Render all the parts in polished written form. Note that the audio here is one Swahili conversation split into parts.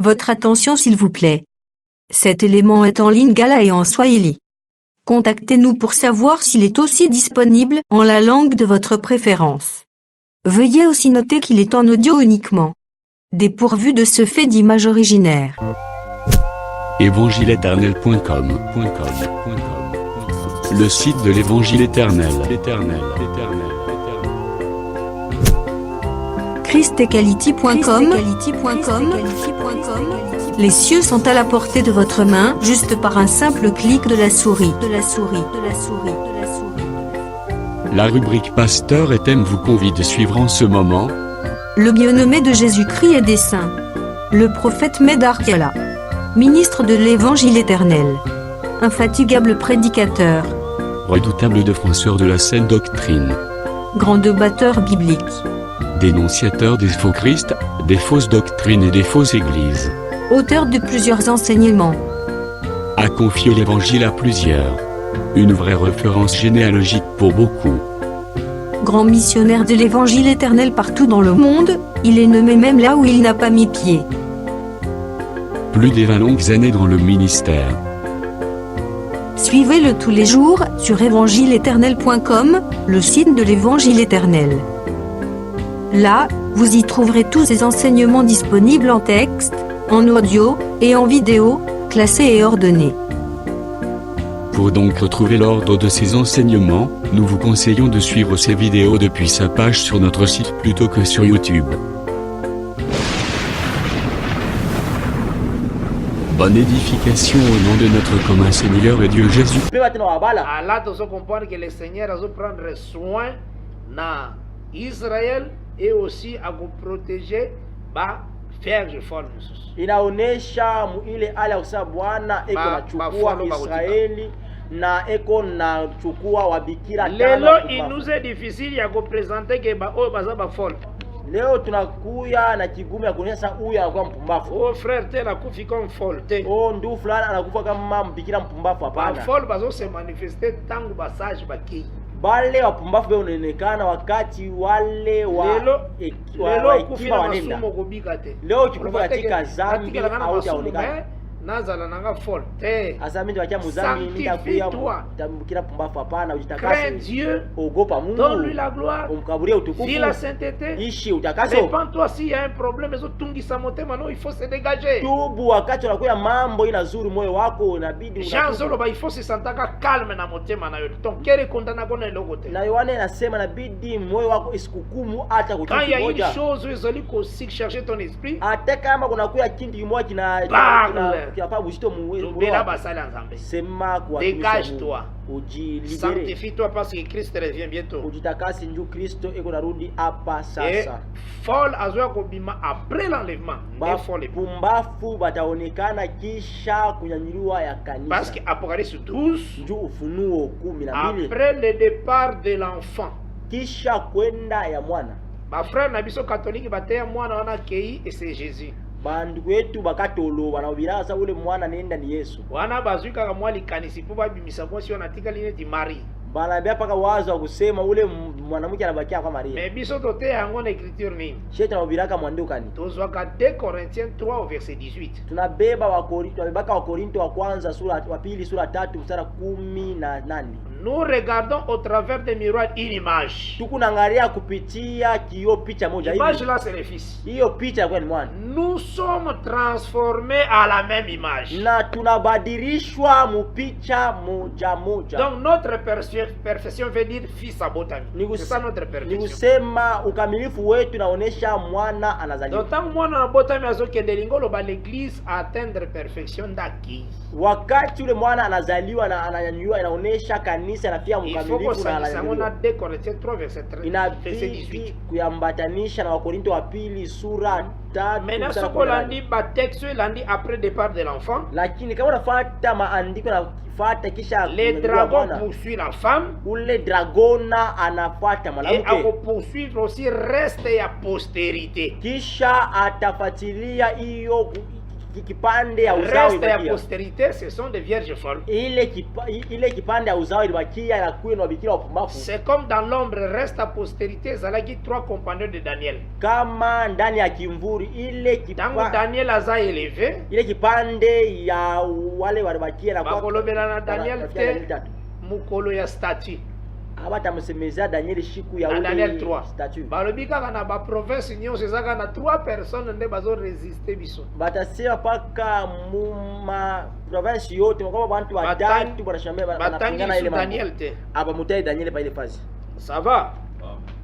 Votre attention s'il vous plaît. Cet élément est en lingala et en swahili. Contactez-nous pour savoir s'il est aussi disponible en la langue de votre préférence. Veuillez aussi noter qu'il est en audio uniquement. Dépourvu de ce fait d'image originaire. Évangileéternel.com Le site de l'Évangile éternel. christequality.com Les cieux sont à la portée de votre main, juste par un simple clic de la souris. La rubrique Pasteur et thème vous convie de suivre en ce moment Le bien-aimé de Jésus-Christ et des saints. Le prophète Medar Kiala. Ministre de l'Évangile éternel. Infatigable prédicateur. Redoutable défenseur de la saine doctrine. Grand débatteur biblique. Dénonciateur des faux Christ, des fausses doctrines et des fausses églises. Auteur de plusieurs enseignements. A confié l'Évangile à plusieurs. Une vraie référence généalogique pour beaucoup. Grand missionnaire de l'Évangile éternel partout dans le monde, il est nommé même là où il n'a pas mis pied. Plus de 20 longues années dans le ministère. Suivez-le tous les jours sur évangileéternel.com, le site de l'Évangile éternel. Là, vous y trouverez tous ces enseignements disponibles en texte, en audio et en vidéo, classés et ordonnés. Pour donc retrouver l'ordre de ces enseignements, nous vous conseillons de suivre ces vidéos depuis sa page sur notre site plutôt que sur YouTube. Bonne édification au nom de notre commun Seigneur et Dieu Jésus. Là, tu dois comprendre que le Seigneur va prendre soin d'Israël et aussi à vous protéger vierge folle. Inaonesha ile hali ya kusema Bwana eko nachukua Israeli na eko nachukua wabikira tano. Lelo il nous est difficile ya kupresenter que baza ba folle. Leo tunakuya na kigumu ya kuonyesha huyu anakuwa mpumbavu. Oh frère tel akufi comme folle te. Oh ndugu fulani anakufa kama mbikira mpumbavu hapana. Ba folle bazo se manifester tangu basage baki. Bale wapumbavu wanaonekana wakati wale wa lelo kufina masumo kubika te. Leo kikufa katika zambi au yaonekana. Nazala nanga folle te. Asa mimi wacha muzambi nitakuya tambukira pumbavu hapana ujitakase. Dieu. Ogopa Mungu. Donne-lui la gloire. Umkaburia utukufu. Vis la sainteté. Ishi utakaso. Répands-toi s'il y a un problème zo tungisa motema no il faut se dégager. Tubu wakati unakuya mambo inazuru moyo wako inabidi Jean il faut se sentir calme na motema na yo. Ton cœur est condamné kona eloko te. Na Yohana inasema inabidi moyo wako isikukumu hata kutubu moja. Quand il y a une chose ezali ko chercher ton esprit. Hata kama kunakuya kintu kimoja kinafaa buzito muwezo. Sema kwa dégage-toi. Sanctifie-toi parce que Christ revient bientôt. Ujitakasi njoo Kristo eko narudi hapa sasa. Folle azoya kobima après l'enlèvement. Pumbafu bataonekana kisha kunyanyuliwa ya kanisa. Parce que Apocalypse 12 njoo Ufunuo 12. Après le départ de l'enfant. Kisha kwenda ya mwana. Ba frère na biso catholique bateya mwana wana kei et c'est Jésus. Bandu wetu bakatolo wanabiraza ule mwana nenda ni Yesu. Wana bazuika kama mwali kanisi po babimisa mwasi wanatika line di Marie. Banabia paka wazo wa kusema ule mwanamke anabakia kwa Maria. Mais biso tote yango na écriture nini? Sheta obiraka mwandukani. Tozwaka 2 Corinthiens 3 au verset 18. Tunabeba wa Korinto, tunabeba wa Korinto wa kwanza sura wa pili sura 3 mstari 18. Nous regardons au travers des miroirs une image. Tukunangalia kupitia kioo picha moja hivi. Image là c'est le fils. Hiyo picha kwa ni mwana. Nous sommes transformés à la même image. Na tunabadilishwa mu picha moja moja. Donc notre perfection veut dire fils abotami. C'est ça notre perfection. Ni kusema ukamilifu wetu naonesha mwana anazaliwa. Donc tant mwana abotami azokende lingolo ba l'église atteindre perfection daki. Wakati ule mwana anazaliwa na ananyanyua inaonesha kanisa nafia mkamilifu na ananyanyua. 2 Corinthiens 3 verset 18. Kuyambatanisha na Wakorinto wa pili sura 3. Maintenant ce qu'on a dit ba texte landi après départ de l'enfant. Lakini kama unafuata maandiko na fata kisha le dragon poursuit la femme. Ule dragona anafuata mwanamke. Et ako poursuivre aussi reste ya postérité. Kisha atafuatilia hiyo kipande ya uzao reste ya ilibakia. postérité, ce sont des vierges folles. Ile kipande ya uzao ilibakia inakuwa na bikira wapumbavu. C'est comme dans l'ombre reste à postérité, zalaki 3 compagnons de Daniel. Kama ndani ya kimvuri ile Tangu Daniel aza élevé, ile kipande ya wale walibakia na kwa bakolobela na Daniel te mukolo ya statue. abatamusemeza Daniel shiku ya Na Daniel ule 3. statue. Balobi kaka na ba province nyonso ezaka na 3 personnes nde bazo résister biso. Batasema paka muma province yote kwa bantu watatu banashambia banapingana ile mambo. Daniel te. Aba mutai Daniel pa ile phase. Ça va?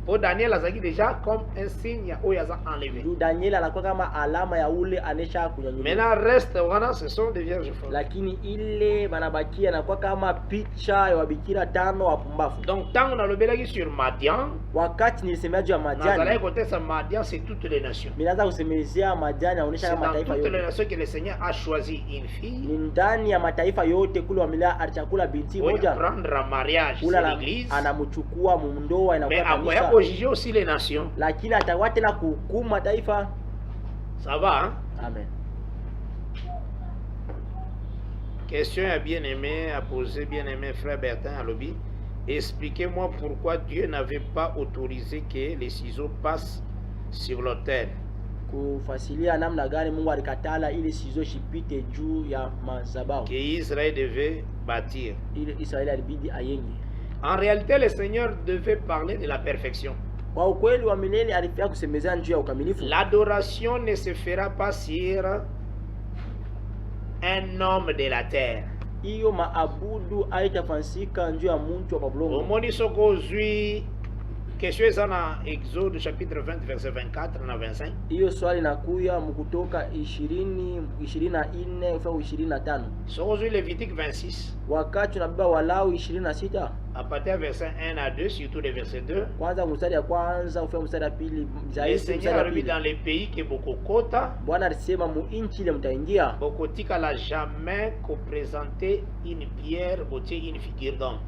Pour Daniel azaki déjà comme un signe oyo aza enlevé. Daniel anakuwa kama alama ya ule anesha kunyanyuliwa. Maintenant reste wana ce sont des vierges folles. Lakini ile banabakia anakuwa kama picha ya wabikira tano wapumbavu. Donc tango nalobelaki sur Madian, Wakati nilisemea juu ya nazalaki Madiani, kotesa Madian c'est toutes les nations. nilianza kusemezea Madiani aonesha C'est kama dans mataifa toutes les yote. nations que le Seigneur a choisi une fille Ni ndani ya mataifa yote kule wamilea alichakula binti pour moja. prendre en mariage, c'est Ula l'église. anamchukua mundoa Mais inakuwa après kanisa. pour juger aussi les nations. Lakini atakuwa tena kuhukumu mataifa. Ça va, hein? Amen. Question à bien-aimé, à poser bien-aimé frère Bertin à lobby. Expliquez-moi pourquoi Dieu n'avait pas autorisé que les ciseaux passent sur l'autel. Kufasilia namna gani Mungu alikatala ili sizo shipite juu ya madhabahu. Que Israël devait bâtir. Ile Israeli alibidi ayenge. En réalité, le Seigneur devait parler de la perfection. Kwa ukweli wa milele alifia kusemezea njuu ya ukamilifu. L'adoration ne se fera pas sur un homme de la terre. Hiyo maabudu haitafansika njuu ya muntu wa Babulongo. Omoni soko ozwi question eza na Exode chapitre 20 verset 24 na 25. Hiyo swali nakuya mkutoka 20 24 ufika 25. Soko ozwi Lévitique 26 Wakati tunabeba Walawi 26 à partir verset 1 à 2, surtout le verset 2. kwanza mstari ya kwanza ufika mstari ya pili. Le Zaidi Seigneur mstari a ya mis pili. dans les pays que Bokokota, Bwana alisema mu inchi ile mtaingia. Bokotika la jamais qu'on présentait une pierre ou une figure d'homme.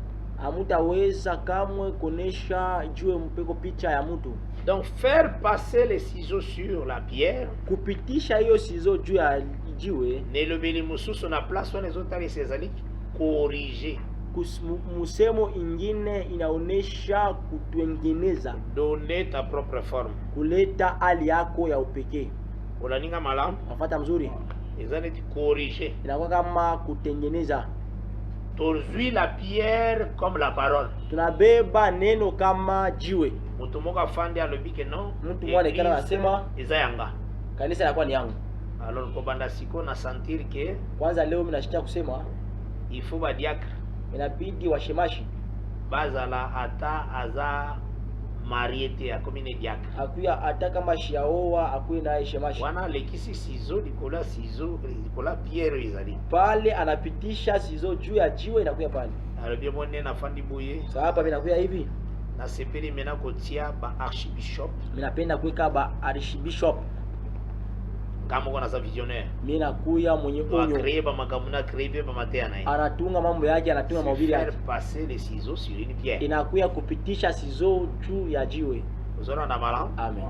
Hamutaweza kamwe kuonesha juu mpeko picha ya mtu. Donc faire passer les ciseaux sur la pierre, Kupitisha hiyo sizo juu ya jiwe ne lobeli mususu na place wana ezotali sezaliki corriger, musemo ingine inaonesha kutengeneza, donner ta propre forme. kuleta hali yako ya upekee. Olaninga malamu, Nafuata mzuri, ezaleti corriger. inakuwa kama kutengeneza. Tozwi la pierre comme la parole. Tunabeba neno kama jiwe. Mutu moko afandi alobi ke non, Mtu mwana Église ikala anasema eza yanga. kanisa inakuwa ni yangu. Alors kobanda siko na sentir que Kwanza leo mimi nashikia kusema il faut ba diacre inabidi washemashi bazala ata aza marié te akomi ne diacre. akuya hata kama shiaoa akuye naye shemashi. Wana lekisi ciseau likola ciseau likola pierre ezali. Pale anapitisha sizo juu ya jiwe inakuya pale. Alobi monene nafandi boye Sasa hapa mimi nakuya hivi. na sepeli mena kotia ba archbishop Mimi napenda kuweka ba archbishop. kama kona za visionnaire. Mimi nakuya mwenye Ba onyo. créer ba makamuna créer ba matea na yeye. Anatunga mambo yake, anatunga mahubiri Faire yake. passer les ciseaux sur une pierre. Inakuya kupitisha sizo juu ya jiwe. Ozona na malam. Amen.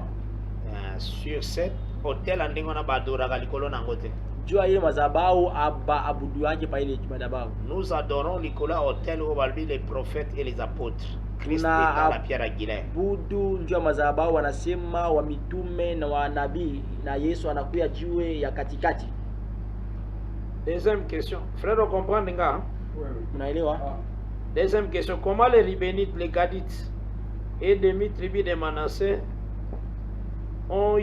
Sur cette hôtel andingo na badoraka likolo nango te. Juu ya ile madhabahu aba abudu yake pa ile madhabahu. Nous adorons Nicolas hôtel où balbi les prophètes et les apôtres. Christ est Tuna dans la pierre angulaire. Budu njuu ya madhabahu wanasema wa mitume na wa nabii, na Yesu anakuya jiwe ya katikati. Deuxième question. Frère, on comprend nga? Unaelewa? Deuxième question. Comment les Ribénites, les Gadites et demi-tribus de Manassé ont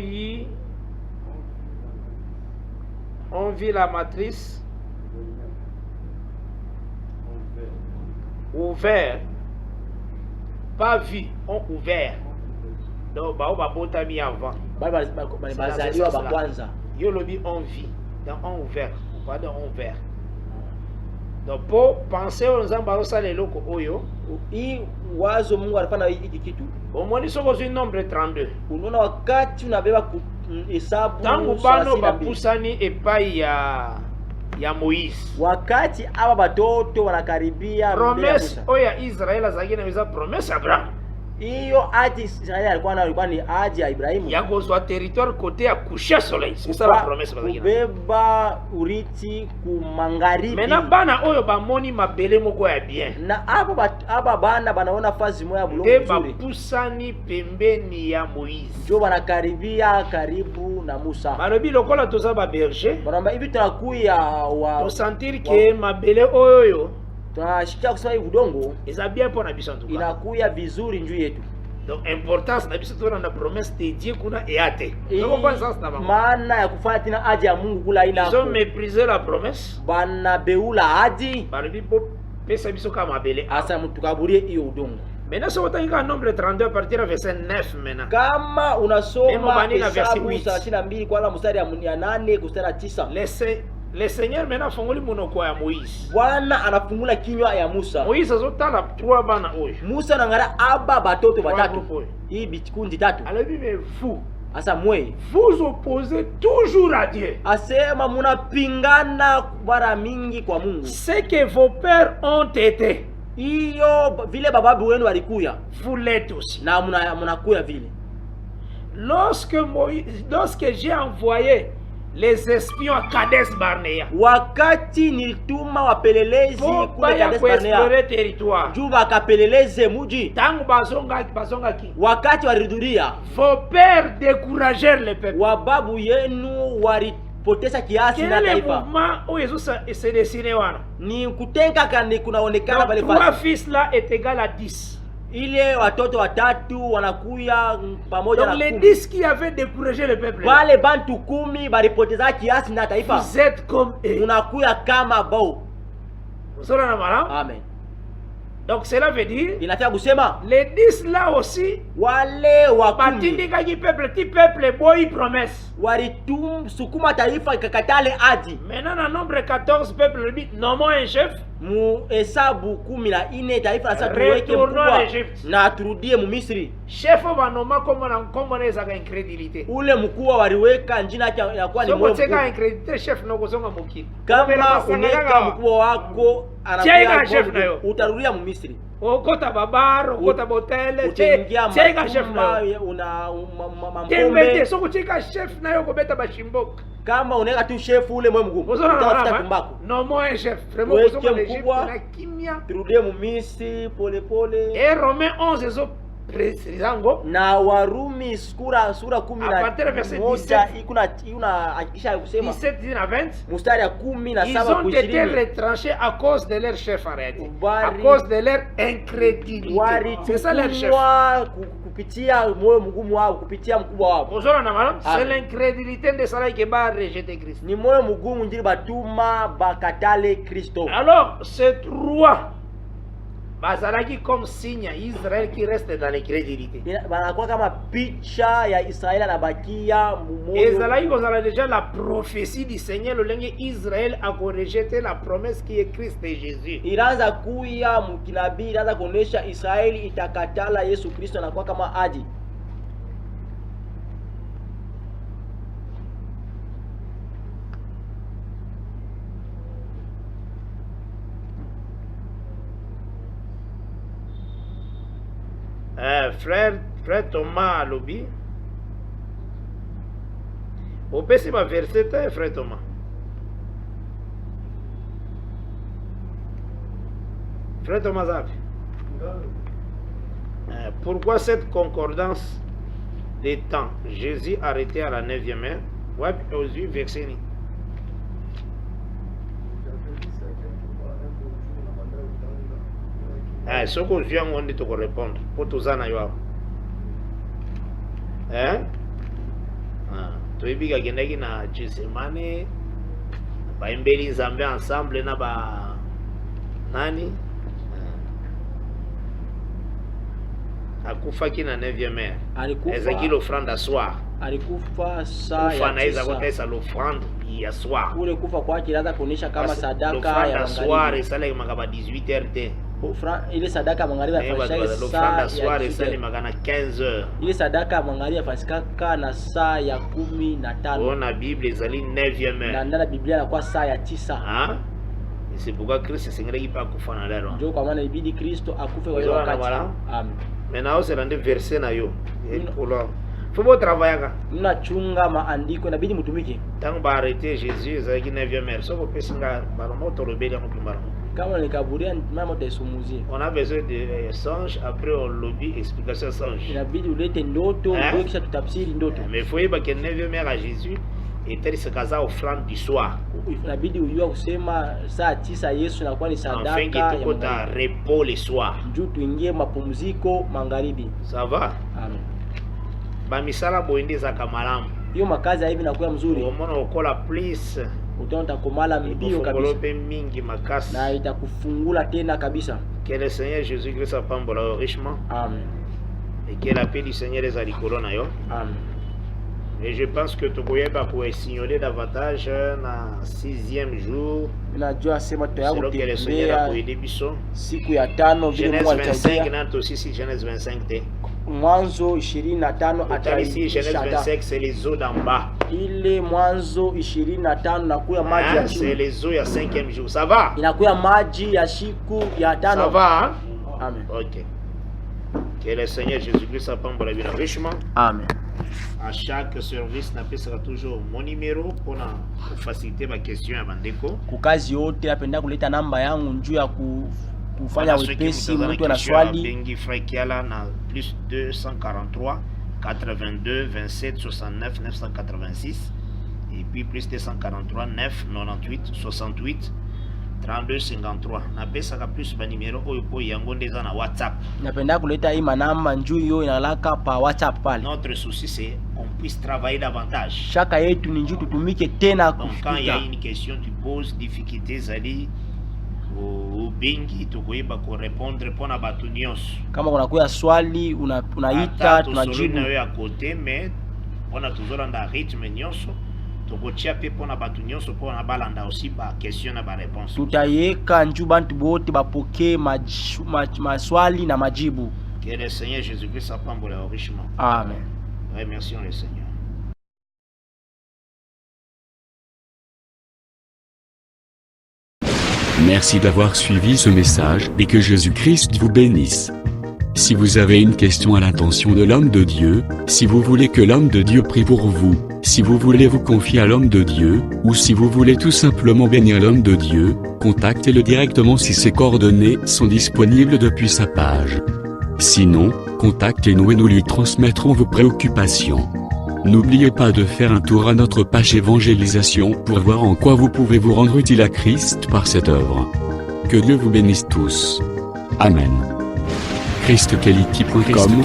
vu la matrice ouvert, pas vu, ont ouvert. Donc, bah botami avant. Bazaliwa ba kwanza. Yo lobi on vit, donc on ouvert, pas de on ouvert. Donc pour penser aux nzamba osala eloko oyo, Hii wazo Mungu alifanya hiki kitu. omoni soko zwi nombre 32. Unaona wakati unabeba hesabu Tangu bano bapusani epai ya Moïse. wakati aba batoto wanakaribia mbele ya Promesse Musa. oya Israel azalaki na eza promesse Abraham. hiyo aji Israeli alikuwa nayo ilikuwa ni aji ya Ibrahimu ya kozwa territoire côté ya coucher soleil. C'est ça la promesse bazaki. Kubeba uriti ku magharibi. Maintenant bana oyo bamoni mabele moko ya bien. Na aba bana banaona fazi moya bulongo nzuri. Pusani pembeni ya Moïse. Ndio banakaribia karibu na Musa. Balobi lokola toza ba berger. Banamba hivi tunakuya wa to sentir que mabele oyo tunashikia kusema hivi udongo eza bien pour na biso en tout cas. Inakuya vizuri njuu yetu. Donc importance na biso tuna na promesse de Dieu kuna eate. Donc kwa sasa na maana ya kufuata tena aje ya Mungu kula ina. Ils ont méprisé la promesse. Bana beula aji. Balobi po pesa biso kama mabele. Asa mtukaburie hiyo udongo. Maintenant si on nombre 32 à partir du verset 9 maintenant. Kama unasoma Hesabu 32 kwa mstari ya 8 kusema 9. Le Seigneur maintenant funguli monoko ya Moïse. Bwana anafungula kinywa ya Musa. Moïse azotala 3 bana oyo. Musa nangara aba batoto batatu. Hii bikundi tatu. Alabi mais vous. Asa mwe. Vous opposez toujours à Dieu. Asema munapingana bara mingi kwa Mungu. Ce que vos pères ont été. Iyo vile bababu wenu walikuya. Vous l'êtes aussi. Na munakuya vile. Lorsque j'ai envoyé les espions à Kades Barnea. Wakati nilituma wapelelezi kule Kades Barnea. Territoire. Juu bakapeleleze muji. Tangu bazonga ki. Wakati walirudia. Vos pères découragèrent le peuple. Wababu yenu walipoteza kiasi na taifa. Quel mouvement où Yesus s'est dessiné wana? Ni kutenga kani kunaonekana pale pale. 3 fils là est égal à 10. Ile watoto watatu wanakuya pamoja na 10. Donc les 10 qui avaient découragé le peuple. Wale bantu 10 balipoteza kiasi na taifa. Vous êtes comme eux. Unakuya kama bao. Usora na mara? Amen. Donc cela veut dire inataka kusema les 10 là aussi wale wa batindika ki peuple boy promesse. Walitum sukuma taifa ikakatale aji. Maintenant na nombre 14 peuple le dit nommons un chef. Mu hesabu 14 taifa sasa tuweke mkubwa na turudie mu Misri. Chef wa noma comme na ezaka incrédulité. Ule mkubwa waliweka njina yake ya kwa ni mmoja. Sio incrédulité chef no kuzonga mukini. Kama uneka mkubwa wako anakuwa chef nayo. Utarudia mu Misri. Okota babaro, okota botele, chega chef nayo. Una mamkombe. Sio kuchika chef nayo kubeta bashimboka. Kama unaweka tu chef ule mwe mgumu. Utafuta kumbako. No more chef. Vraiment kusoma mkubwa na kimya. Turudie mu Misri pole pole. Et Romains 11 ezo precisando na Warumi sura 11 ina hakikisha kusema 17 na 20 mstari ya 17 ils ont été retranchés à cause de leur chef en réalité, à cause de leur incrédulité. C'est ça leur chef. Kupitia moyo mgumu wao, kupitia mkubwa wao. Bonjour na madame, c'est l'incrédulité de cela qui va rejeter Christ. Ni moyo mgumu njiri batuma bakatale Kristo. Alors ces trois bazalaki comme signe à Israël qui reste dans l'incrédulité. Banakuwa kama picha ya Israeli anabakia mumoyo. Ezalaki kozala déjà la prophétie du Seigneur le lenge Israël a rejeté la promesse qui est Christ et Jésus. Iraanza kuya mkinabii, iraanza kuonesha Israeli itakatala Yesu Kristo anakuwa kama aji. Frère Thomas alobi opesi ba verset frère Thomas. Frère Thomas zapi. Pourquoi cette concordance des temps? Jésus arrêté à la 9e heure. Ouais, aux yeux verset ni. Soko zwi yango ndi toko répondre po tozana yo. Toyebi kakendaki na Getsemane bayembeli Nzambe ensemble na ba nani akufaki na 9e heure. Ezaki l'offrande à soir. Alikufa saa ya anaweza kutesa l'offrande ya soir. Ule kufa kwake ilianza kuonesha kama sadaka ya soir isale makaba 18h. Ile sadaka magharibi afanyika saa ya soir isale makana 15h. Ile sadaka magharibi afanyika na saa ya 15. Ona Biblia izali 9e heure. Na ndani Biblia inakuwa saa ya 9. C'est pourquoi Christ s'engage pas kufa na leo. Ndio kwa maana ibidi Kristo akufe kwa hiyo wakati. Amen. Maintenant, c'est dans des versets na yo. Faut pas travailler. Mnachunga maandiko inabidi mtumike. Tant ba arrêter Jésus, ça qui 9e verset, faut pas singa balomo tolobeli en kumbara. Kama ni kaburia mama taisumuzie. On a besoin de songe, après on lobby explication songe. Inabidi ulete ndoto, ndio kisha tutafsiri ndoto. Mais faut yeba que 9e heure à Jésus était se casa offrande du soir. Inabidi ujue kusema saa 9 Yesu inakuwa ni sadaka. Enfin qui tuko ta repos le soir. Njoo tuingie mapumziko magharibi. Ça va? Amen. Ba misala boende za kamalamu. Hiyo makazi hivi inakuwa mzuri. Umeona ukola please. Utaona komala mbio kabisa. Mingi makasi. Na itakufungula tena kabisa. Que le Seigneur Jésus-Christ apambola richement. Amen. Et que la paix du Seigneur les alikolo na yo. Amen. Et je pense que tu pourrais pas signaler davantage dans 6e jour. Ninajua sema tayari kutembea siku ya 5 vile Genèse 25 na aussi si Genèse 25 te. Mwanzo 25 ataishi Genèse 25 c'est les eaux d'en bas. Ile Mwanzo 25 nakuya maji ya chini. C'est les eaux ya 5e jour. Ça va? Inakuya maji ya siku ya 5. Ça va? Hein? Amen. OK. Que le Seigneur Jésus-Christ apambola bien richement. Amen. À chaque service napesaka toujours mon numéro pour faciliter ma question à bandeko. Kukazi yote napenda kuleta namba yangu njuu ya kufanya wepesi mtu ana swali. Bengi Frekiala na plus 243 82 27 69 986 et puis plus 243 9 98 68 32 53. Napesaka plus ba numéro oyo po yango ndeza na WhatsApp. Napenda kuleta hii manamba njuu hiyo inalaka pa WhatsApp pale. Notre souci c'est qu'on puisse travailler davantage. Shaka yetu ni njuu tutumike tena kufika. Donc quand il y a une question tu poses difficulté zali au bengi tukoyeba ko répondre pona batu nyonso. Kama kuna kuya swali unaita tunajibu na wewe à côté mais on a toujours dans rythme nyonso. Tokotia pe pona batu nyonso pona balanda aussi ba question na ba réponse. Tutayeka njuu bantu bote bapoke maswali na majibu. Que le Seigneur Jésus-Christ apambola richement. Amen. Remercions le Seigneur. Merci d'avoir suivi ce message et que Jésus-Christ vous bénisse. Si vous avez une question à l'intention de l'homme de Dieu, si vous voulez que l'homme de Dieu prie pour vous, si vous voulez vous confier à l'homme de Dieu, ou si vous voulez tout simplement bénir l'homme de Dieu, contactez-le directement si ses coordonnées sont disponibles depuis sa page. Sinon, contactez-nous et nous lui transmettrons vos préoccupations. N'oubliez pas de faire un tour à notre page évangélisation pour voir en quoi vous pouvez vous rendre utile à Christ par cette œuvre. Que Dieu vous bénisse tous. Amen. ChristQuality.com.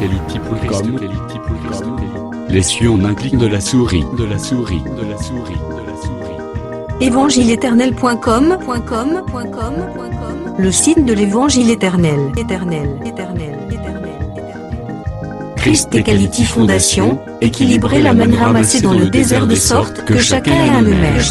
Les cieux en un clic de la souris. Évangile-éternel.com. Le site de l'évangile éternel. Christ Equality Fondation, équilibrer la manne ramassée dans le désert de sorte que chacun ait un numère.